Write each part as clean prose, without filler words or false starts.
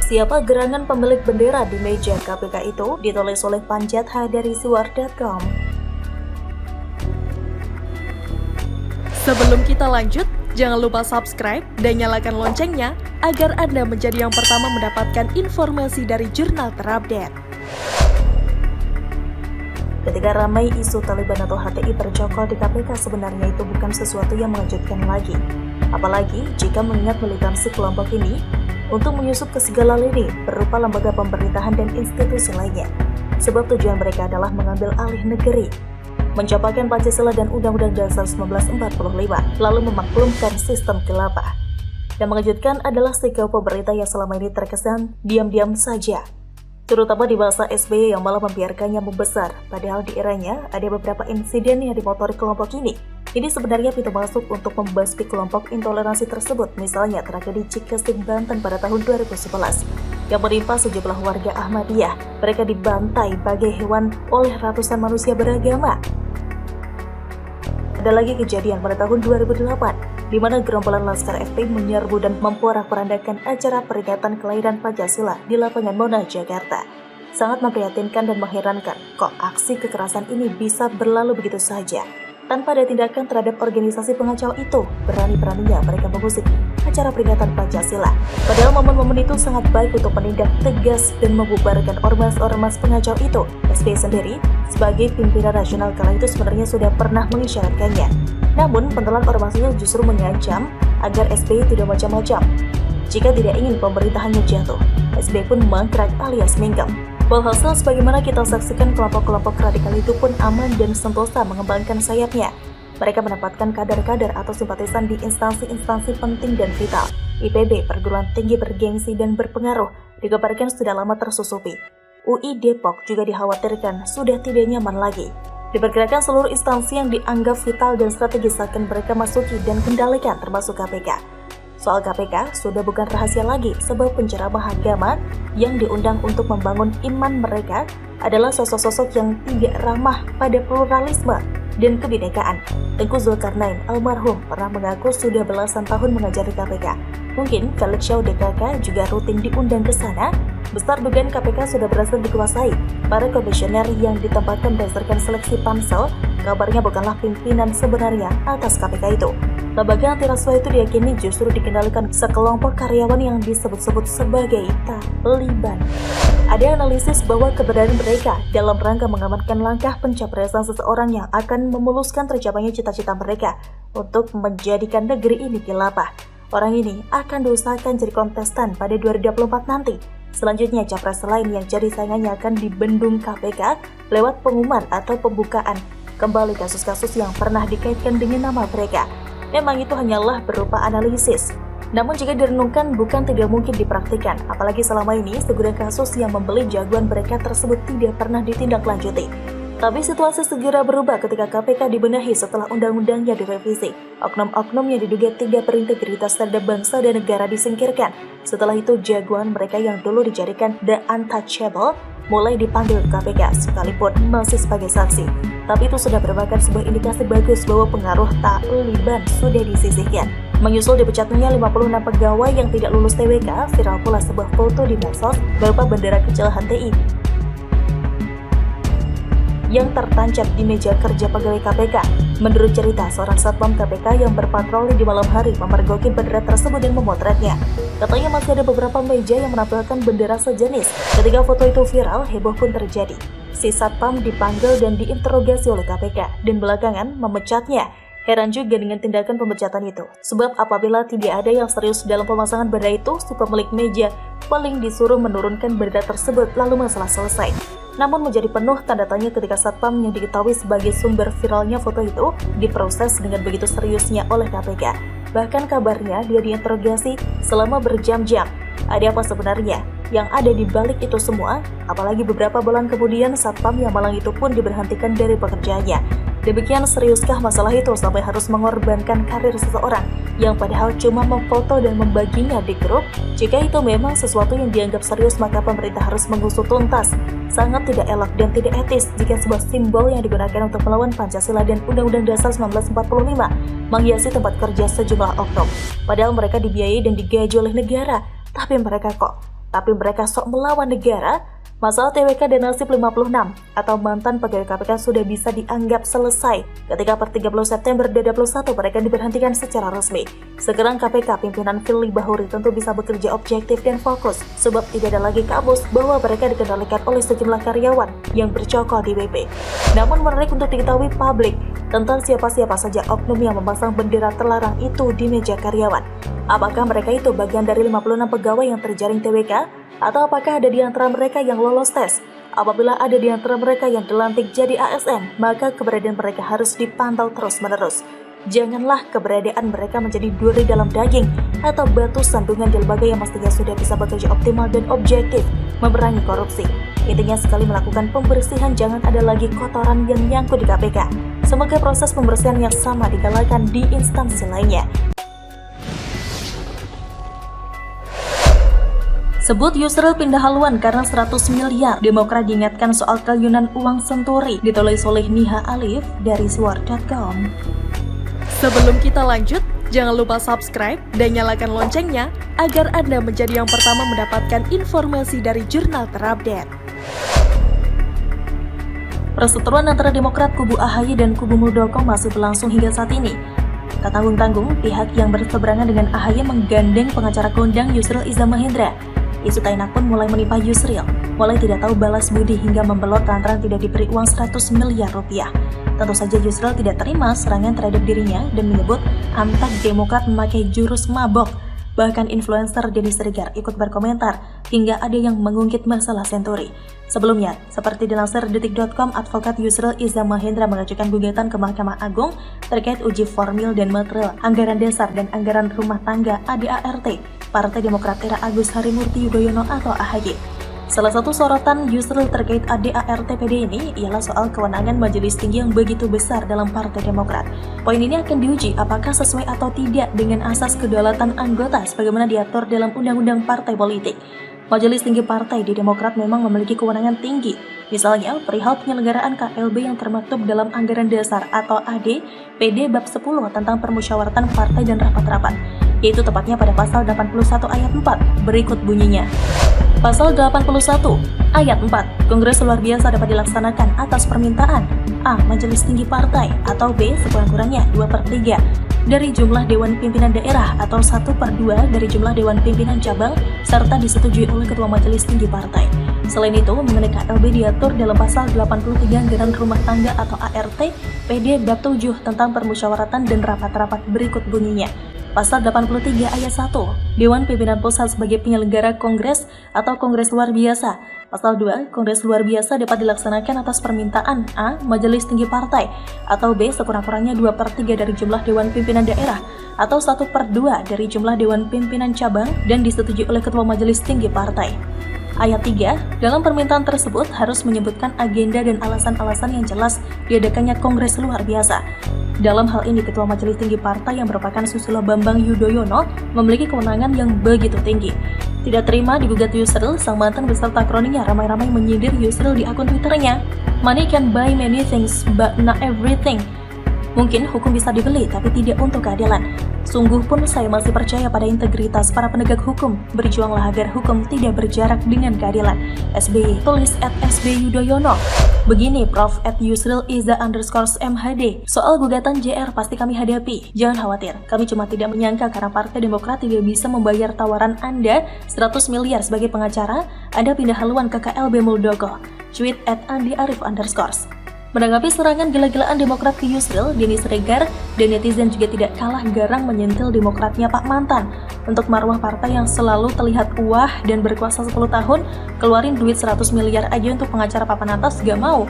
Siapa gerangan pemilik bendera di meja KPK itu? Ditulis oleh Panjat H dari siwar.com. Sebelum kita lanjut, jangan lupa subscribe dan nyalakan loncengnya agar Anda menjadi yang pertama mendapatkan informasi dari jurnal terupdate. Ketika ramai isu Taliban atau HTI tercokol di KPK, sebenarnya itu bukan sesuatu yang mengejutkan lagi. Apalagi jika mengingat militansi kelompok ini untuk menyusup ke segala lini berupa lembaga pemerintahan dan institusi lainnya. Sebab tujuan mereka adalah mengambil alih negeri, mencapakan Pancasila dan Undang-Undang Dasar 1945, lalu memaklumkan sistem khilafah. Dan mengejutkan adalah sikap pemerintah yang selama ini terkesan diam-diam saja, terutama di masa SBY yang malah membiarkannya membesar. Padahal di eranya ada beberapa insiden yang dimotori kelompok ini. Ini sebenarnya pintu masuk untuk membasmi kelompok intoleransi tersebut. Misalnya tragedi Cikesting, Banten pada tahun 2011 yang menimpa sejumlah warga Ahmadiyah. Mereka dibantai bagai hewan oleh ratusan manusia beragama. Ada lagi kejadian pada tahun 2008 di mana gerombolan Laskar FPI menyerbu dan memporak-porandakan acara peringatan kelahiran Pancasila di lapangan Monas, Jakarta. Sangat memprihatinkan dan mengherankan, kok aksi kekerasan ini bisa berlalu begitu saja tanpa ada tindakan terhadap organisasi pengacau itu. Berani-beraninya mereka mengusik acara peringatan Pancasila. Padahal momen-momen itu sangat baik untuk menindak tegas dan membubarkan ormas-ormas pengacau itu. SBY sendiri sebagai pimpinan nasional kala itu sebenarnya sudah pernah mengisyaratkannya. Namun pentelan ormas itu justru mengancam agar SBY tidak macam-macam. Jika tidak ingin pemerintahannya jatuh, SBY pun mangkrak alias mingkem. Walhasil sebagaimana kita saksikan, kelompok-kelompok radikal itu pun aman dan sentosa mengembangkan sayapnya. Mereka mendapatkan kader-kader atau simpatisan di instansi-instansi penting dan vital. IPB, perguruan tinggi bergengsi dan berpengaruh, dikabarkan sudah lama tersusupi. UI Depok juga dikhawatirkan sudah tidak nyaman lagi. Diperkirakan seluruh instansi yang dianggap vital dan strategis akan mereka masuki dan kendalikan, termasuk KPK. Soal KPK sudah bukan rahasia lagi, sebab penceramah agama yang diundang untuk membangun iman mereka adalah sosok-sosok yang tidak ramah pada pluralisme dan kebinekaan. Tengku Zulkarnain almarhum pernah mengaku sudah belasan tahun mengajar di KPK. Mungkin Khalid Syau DKK juga rutin diundang ke sana. Besar dugaan KPK sudah berhasil dikuasai. Para komisioner yang ditempatkan berdasarkan seleksi pansel, kabarnya bukanlah pimpinan sebenarnya atas KPK itu. Lembaga anti rasuah itu diyakini justru dikendalikan sekelompok karyawan yang disebut-sebut sebagai Taliban. Ada analisis bahwa keberadaan mereka dalam rangka mengamankan langkah pencapresan seseorang yang akan memuluskan tercapainya cita-cita mereka untuk menjadikan negeri ini khilafah. Orang ini akan diusahakan jadi kontestan pada 2024 nanti. Selanjutnya, capres lain yang jadi saingannya akan dibendung KPK lewat pengumuman atau pembukaan kembali kasus-kasus yang pernah dikaitkan dengan nama mereka. Memang itu hanyalah berupa analisis. Namun jika direnungkan, bukan tidak mungkin dipraktikkan. Apalagi selama ini segudang kasus yang membeli jagoan mereka tersebut tidak pernah ditindaklanjuti. Tapi situasi segera berubah ketika KPK dibenahi setelah undang-undangnya direvisi. Oknum-oknum yang diduga tidak berintegritas terhadap bangsa dan negara disingkirkan. Setelah itu jagoan mereka yang dulu dijadikan the untouchable mulai dipanggil ke KPK sekalipun masih sebagai saksi. Tapi itu sudah merupakan sebuah indikasi bagus bahwa pengaruh Taliban sudah disisihkan. Menyusul dipecatnya 56 pegawai yang tidak lulus TWK, viral pula sebuah foto di medsos berupa bendera kecil HTI yang tertancap di meja kerja pegawai KPK. Menurut cerita, seorang satpam KPK yang berpatroli di malam hari memergoki bendera tersebut dan memotretnya. Katanya masih ada beberapa meja yang menampilkan bendera sejenis. Ketika foto itu viral, heboh pun terjadi. Si satpam dipanggil dan diinterogasi oleh KPK dan belakangan memecatnya. Heran juga dengan tindakan pemecatan itu. Sebab apabila tidak ada yang serius dalam pemasangan bendera itu, si pemilik meja paling disuruh menurunkan bendera tersebut lalu masalah selesai. Namun menjadi penuh tanda tanya ketika satpam yang diketahui sebagai sumber viralnya foto itu diproses dengan begitu seriusnya oleh KPK. Bahkan kabarnya dia diinterogasi selama berjam-jam. Ada apa sebenarnya yang ada di balik itu semua? Apalagi beberapa bulan kemudian satpam yang malang itu pun diberhentikan dari pekerjaannya. Demikian seriuskah masalah itu sampai harus mengorbankan karir seseorang yang padahal cuma memfoto dan membaginya di grup? Jika itu memang sesuatu yang dianggap serius, maka pemerintah harus mengusut tuntas. Sangat tidak elok dan tidak etis jika sebuah simbol yang digunakan untuk melawan Pancasila dan Undang-Undang Dasar 1945 menghiasi tempat kerja sejumlah oknum. Padahal mereka dibiayai dan digaji oleh negara, tapi mereka kok tapi mereka sok melawan negara. Masalah TWK dan nasib 56 atau mantan pegawai KPK sudah bisa dianggap selesai ketika per 30 September 2021 mereka diberhentikan secara resmi. Sekarang KPK pimpinan Firly Bahuri tentu bisa bekerja objektif dan fokus sebab tidak ada lagi kasus bahwa mereka dikendalikan oleh sejumlah karyawan yang bercokol di BP. Namun menarik untuk diketahui publik tentang siapa-siapa saja oknum yang memasang bendera terlarang itu di meja karyawan. Apakah mereka itu bagian dari 56 pegawai yang terjaring TWK? Atau apakah ada di antara mereka yang lolos tes? Apabila ada di antara mereka yang dilantik jadi ASN, maka keberadaan mereka harus dipantau terus-menerus. Janganlah keberadaan mereka menjadi duri dalam daging atau batu sandungan di lembaga yang mestinya sudah bisa bekerja optimal dan objektif memerangi korupsi. Intinya sekali melakukan pembersihan, jangan ada lagi kotoran yang nyangkut di KPK. Semoga proses pembersihan yang sama digalakan di instansi lainnya. Sebut Yusril pindah haluan karena 100 miliar. Demokrat diingatkan soal triliunan uang senturi. Ditulis oleh Niha Alif dari suar.com. Sebelum kita lanjut, jangan lupa subscribe dan nyalakan loncengnya agar Anda menjadi yang pertama mendapatkan informasi dari jurnal terupdate. Perseteruan antara Demokrat kubu AHY dan kubu Muldoko masih berlangsung hingga saat ini. Tak tanggung-tanggung, pihak yang berseberangan dengan AHY menggandeng pengacara kondang Yusril Iza Mahendra. Isu tak enak pun mulai menimpa Yusril, mulai tidak tahu balas budi hingga membelot lantaran tidak diberi uang 100 miliar rupiah. Tentu saja Yusril tidak terima serangan terhadap dirinya dan menyebut antak Demokrat memakai jurus mabok. Bahkan influencer Denny Siregar ikut berkomentar hingga ada yang mengungkit masalah senturi. Sebelumnya, seperti dilansir detik.com, advokat Yusril Iza Mahendra mengajukan gugatan ke Mahkamah Agung terkait uji formil dan material anggaran dasar dan anggaran rumah tangga ADART Partai Demokrat era Agus Harimurti Yudhoyono atau AHY. Salah satu sorotan Yusril terkait ADART PD ini ialah soal kewenangan majelis tinggi yang begitu besar dalam Partai Demokrat. Poin ini akan diuji apakah sesuai atau tidak dengan asas kedaulatan anggota sebagaimana diatur dalam Undang-Undang Partai Politik. Majelis tinggi partai di Demokrat memang memiliki kewenangan tinggi, misalnya perihal penyelenggaraan KLB yang termaktub dalam Anggaran Dasar atau AD PD bab 10 tentang permusyawaratan partai dan rapat-rapat, yaitu tepatnya pada pasal 81 ayat 4, berikut bunyinya. Pasal 81 ayat 4, Kongres luar biasa dapat dilaksanakan atas permintaan A. Majelis tinggi partai atau B. sekurang-kurangnya 2/3 dari jumlah Dewan Pimpinan Daerah atau 1/2 dari jumlah Dewan Pimpinan Cabang serta disetujui oleh Ketua Majelis Tinggi Partai. Selain itu, mengenai KLB diatur dalam pasal 83 Anggaran Rumah Tangga atau ART PD bab 7 tentang permusyawaratan dan rapat-rapat, berikut bunyinya. Pasal 83 ayat 1, Dewan Pimpinan Pusat sebagai penyelenggara Kongres atau Kongres Luar Biasa. Pasal 2, Kongres Luar Biasa dapat dilaksanakan atas permintaan A. Majelis Tinggi Partai atau B. sekurang-kurangnya 2/3 dari jumlah Dewan Pimpinan Daerah atau 1/2 dari jumlah Dewan Pimpinan Cabang dan disetujui oleh Ketua Majelis Tinggi Partai. Ayat 3, dalam permintaan tersebut harus menyebutkan agenda dan alasan-alasan yang jelas diadakannya Kongres Luar Biasa. Dalam hal ini, Ketua Majelis Tinggi Partai yang merupakan Susilo Bambang Yudhoyono memiliki kewenangan yang begitu tinggi. Tidak terima digugat Yusril, sang mantan beserta kroninya ramai-ramai menyindir Yusril di akun Twitternya. Money can buy many things, but not everything. Mungkin hukum bisa dibeli, tapi tidak untuk keadilan. Sungguh pun saya masih percaya pada integritas para penegak hukum. Berjuanglah agar hukum tidak berjarak dengan keadilan. SBY, tulis @SBYudhoyono. Begini Prof @Yusril Iza _MHD. Soal gugatan JR pasti kami hadapi. Jangan khawatir, kami cuma tidak menyangka karena Partai Demokrat tidak bisa membayar tawaran Anda 100 miliar sebagai pengacara, Anda pindah haluan ke KLB Muldoko. Tweet @AndiArif_. Menanggapi serangan gila-gilaan Demokrat ke Yusril, Denny Siregar dan netizen juga tidak kalah garang menyentil Demokratnya Pak Mantan. Untuk marwah partai yang selalu terlihat wah dan berkuasa 10 tahun, keluarin duit 100 miliar aja untuk pengacara papan atas gak mau.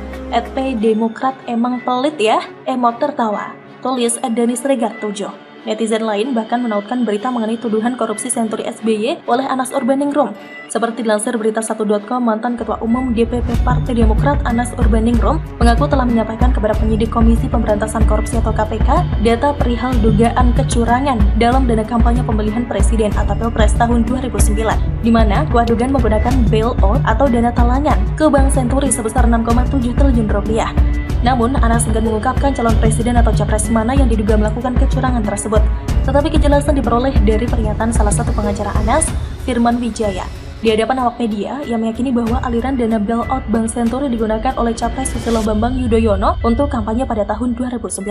@Demokrat emang pelit ya? Emot tertawa. Tulis @Denny Siregar 7. Netizen lain bahkan menautkan berita mengenai tuduhan korupsi senturi SBY oleh Anas Urbaningrum. Seperti dilansir berita1.com, mantan Ketua Umum DPP Partai Demokrat Anas Urbaningrum mengaku telah menyampaikan kepada penyidik Komisi Pemberantasan Korupsi atau KPK data perihal dugaan kecurangan dalam dana kampanye pemilihan presiden atau Pilpres tahun 2009, di mana kuah dugaan menggunakan bailout atau dana talangan ke Bank Senturi sebesar 6,7 triliun rupiah. Namun, Anas enggan mengungkapkan calon presiden atau capres mana yang diduga melakukan kecurangan tersebut. Tetapi kejelasan diperoleh dari pernyataan salah satu pengacara Anas, Firman Wijaya. Di hadapan awak media, ia meyakini bahwa aliran dana bailout Bank Senturi digunakan oleh Capres Susilo Bambang Yudhoyono untuk kampanye pada tahun 2009.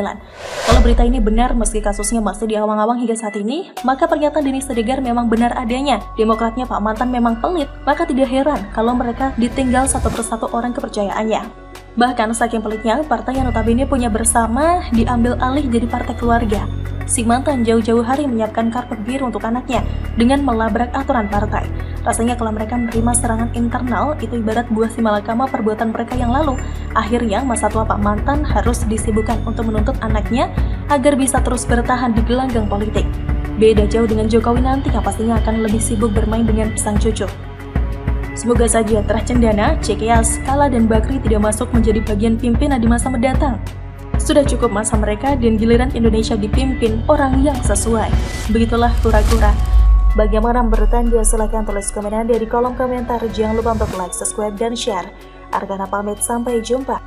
Kalau berita ini benar meski kasusnya masih diawang-awang hingga saat ini, maka pernyataan Denny Siregar memang benar adanya. Demokratnya Pak Mantan memang pelit, maka tidak heran kalau mereka ditinggal satu persatu orang kepercayaannya. Bahkan saking pelitnya, partai yang notabene punya bersama diambil alih jadi partai keluarga. Si mantan jauh-jauh hari menyiapkan karpet biru untuk anaknya dengan melabrak aturan partai. Rasanya kalau mereka menerima serangan internal, itu ibarat buah simalakama perbuatan mereka yang lalu. Akhirnya masa tua Pak Mantan harus disibukkan untuk menuntut anaknya agar bisa terus bertahan di gelanggang politik. Beda jauh dengan Jokowi nanti yang pastinya akan lebih sibuk bermain dengan sang cucu. Semoga saja Terah Cendana, Cekias, Kala, dan Bakri tidak masuk menjadi bagian pimpinan di masa mendatang. Sudah cukup masa mereka dan giliran Indonesia dipimpin orang yang sesuai. Begitulah kura-kura. Bagaimana menurut Anda? Silahkan tulis komen Anda di kolom komentar. Jangan lupa untuk like, subscribe, dan share. Argana pamit, sampai jumpa.